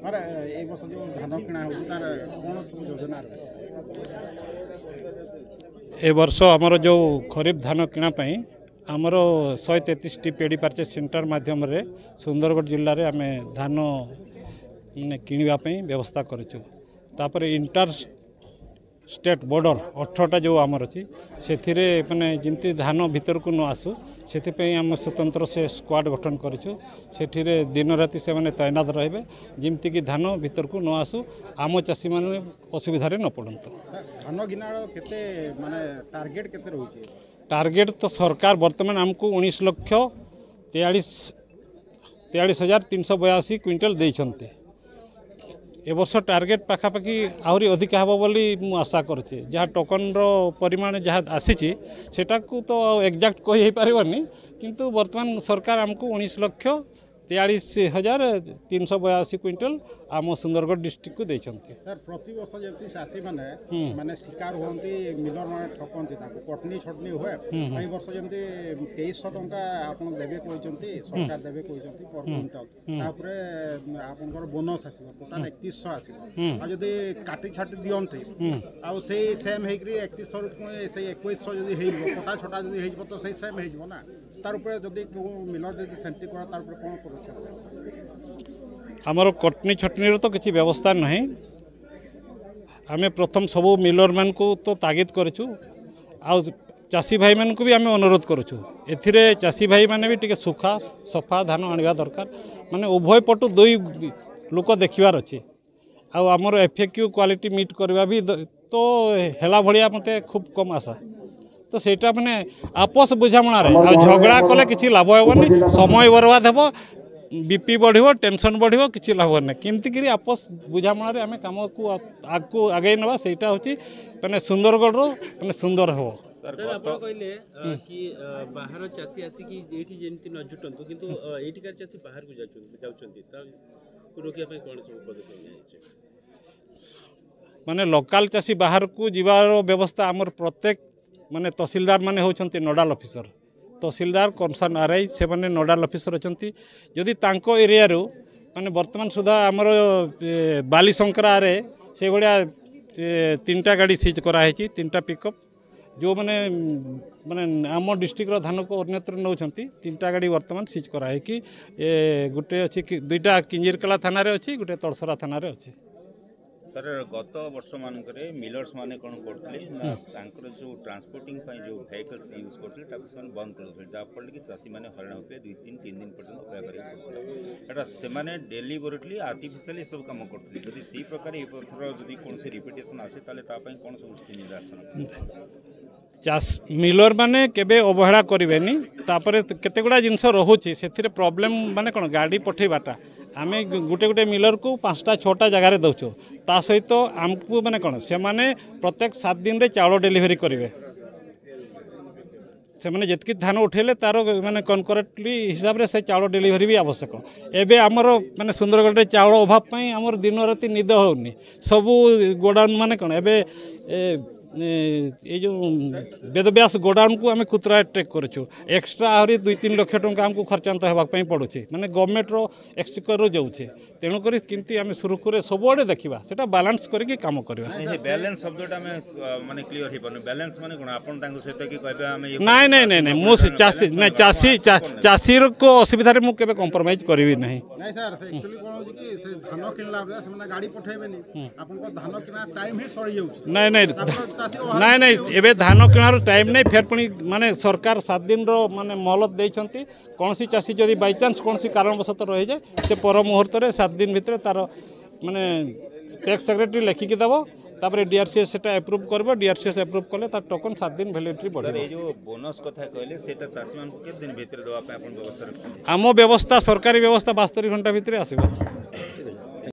Sir ए वर्ष जो धान किणा हो तार कौन सब योजना ए वर्ष आमर जो खरीफ धान किणा आमर 133 टी पेडी परचेज सेंटर माध्यम रे सुंदरगढ़ जिले में आम धान माने किणवाई व्यवस्था करूँ तापर इंटर स्टेट बॉर्डर 18टा जो आमर अच्छी से माने जमी धान भीतर को न आसू से आम स्वतंत्र से स्क्वाड गठन करूँ से दिन राति से माने तैनात रहे जमती कि धान भीतर को न आसू आम चाषी मैंने असुविधा न पड़त। धान गिनाड़ केते माने टार्गेट केते रहउची? टार्गेट तो सरकार वर्तमान आमको 19,43,382 क्विंटल देइछन्ते। ए वर्ष टार्गेट पाखापाखि आहरी अधिक हे बोली मु आशा करछे। जहाँ टोकन रो परिमाण जहाँ आसीची सेटा को तो एक्जाक्ट कहि पारिबनी किंतु वर्तमान सरकार आमको 19,43,382 क्विंटल आम सुंदरगढ़ डिस्ट्रिक्ट को देइछन्ते। सर प्रति वर्ष जेती चाषी माने माने शिकार होंती मिलर माने ठकंती ताको कटनी छटनी होए एई वर्ष जेती 2300 टंका आपन देबे कोइचंती सरकार देबे कोइचंती पर क्विंटल तापरे आपनकर बोनस आसीबो टोटल 3100 आसीबो आ जदी काटी छाटी दियंती आ सेई सेम हेकरी 3100 रुपए सेई 2100 जदी हेइबो कोटा छोटा जदी हेइबो तो सेई सेम हेइबो ना तार ऊपर जदी को मिलर जदी सेंटी करा तार ऊपर कोन करूछ? आमर कटनी छटनी तो किसी व्यवस्था नहीं। आम प्रथम सबू मिलर मान को तो तागिद करूँ आ चाषी भाई मान को भी आम अनुरोध करूँ एथिरे चाषी भाई माने भी टिके सुखा सफा धान आनिबा दरकार माने उभय पटु दुई लोक देखिबार अच्छे आमर एफएक्यू क्वालिटी मीट करवा भी तो हेला भलिया मते खूब कम आशा तो सेटा माने आपस बुझामणार झगड़ा कले किसी लाभ हेबनी समय बर्बाद हेबो बीपी बढ़ो टेंशन बढ़ो किसी लाभ ना केमती आपस बुझामणार आम कम को आगे आगे नवा सेटा होची माने सुंदरगढ़ माने सुंदर हो। सर आप कहले कि बाहर चाषी आसिकी एठी जेमती न जुटंतु किंतु एठिकार चाषी बाहर को जाउछंती ता को रोकिया पे कोन सब पदक्षेप छै? माने लोकल चाषी बाहर को जीवार व्यवस्था आमर प्रत्येक माने तहसीलदार माने होचंती नोडाल ऑफिसर तहसीलदार कंसर्न आरआई से माने नोडाल ऑफिसर अछंती जदि तांको एरिया रो माने वर्तमान सुधा आमर बाली संक्रा रे से भलिया 3टा गाड़ी सीज करा है 3टा पिकअप जो माने माने आम डिस्ट्रिक्ट रो धान को अन्यत्र नौछंती 3टा गाड़ी वर्तमान सीज करा है कि गुटे अछि 2टा किंजिरकला थाना रे अछि गुटे तड़सरा थाना रे अछि। सर गत वर्ष मानक मिलर्स माने कौन करते जो ट्रांसपोर्टिंग जो व्हीकल्स यूज करते बंद कर जहाँफल कि चाषी मैंने हरण होते 2-3 दिन पर्यटन अपेक्षा करें डेलीबरेटली आर्टिफिशियली सब कम करते जब से प्रकार जदि कौन से रिपिटेशन आसे कौन सब निर्देशन मिलर माने केबे अवहेला करेनि केते गुड़ा जिनस रोचे से प्रॉब्लम माने कौन गाड़ी पठेबाटा आम गोटे गोटे मिलर को 5टा 6टा जगार दौचु ता सहित आमको माने कौन से माने प्रत्येक 7 दिन रे चाउल डेलीवरी करेंगे से माने जितकी धान उठेले तार माने कनकरेटली हिसाब रे से चाउल डेलीवरी भी आवश्यक एबे आमर माने सुंदरगढ़ रे चाउल अभाव पई आमर दिन राति निद होनी सबू गोडाउन माने कौन एबे ये जो वेदव्यास गोडाउन को आम खुदरा ट्रेक करूँ एक्सट्रा आहरी 2-3 लाख टंका आमको खर्चांत होगापी पड़ुचे माने गवर्नमेंट रो एक्सचेकर रो जाऊे तेणुक किंतु आम सुरुखुरे सबुआड़े देखा से बैलेंस करके काम करवा बैलेंस शब्दटा माने क्लियर हे पन बैलेंस माने कोन आपन तांग सहित कि कहबे हम नहीं नहीं नहीं नहीं मु चासी नहीं चासी को असुविधा रे मु केबे कॉम्प्रोमाइज करबी नहीं नहीं सर से एक्चुअली कोन हो कि से धान किनला बे से गाड़ी पठेबेनी आपन को धान किना टाइम ही सरी जाउ नहीं नहीं नहीं नहीं एबे धान किनार टाइम नहीं फेर पुणी माने सरकार 7 दिन रो माने मोहलत देइछंती कौन सी चाषी जदि बाई चांस कौन सी कारणवश रही जाए से पर मुहूर्त में 7 दिन भितर तार माने टैक्स सेक्रेटरी लिखिकी देव तापर डीआरसीएस सेटा अप्रूव करबो डीआरसीएस अप्रूव कले तार टोकन 7 दिन वैलिडिटी बढ़े। सर ये जो बोनस कथा कहले सेटा चाषी मान को के दिन भितर देवा पे अपन व्यवस्था रखछन? आम व्यवस्था सरकारी व्यवस्था 72 घंटा भितर आसीबो।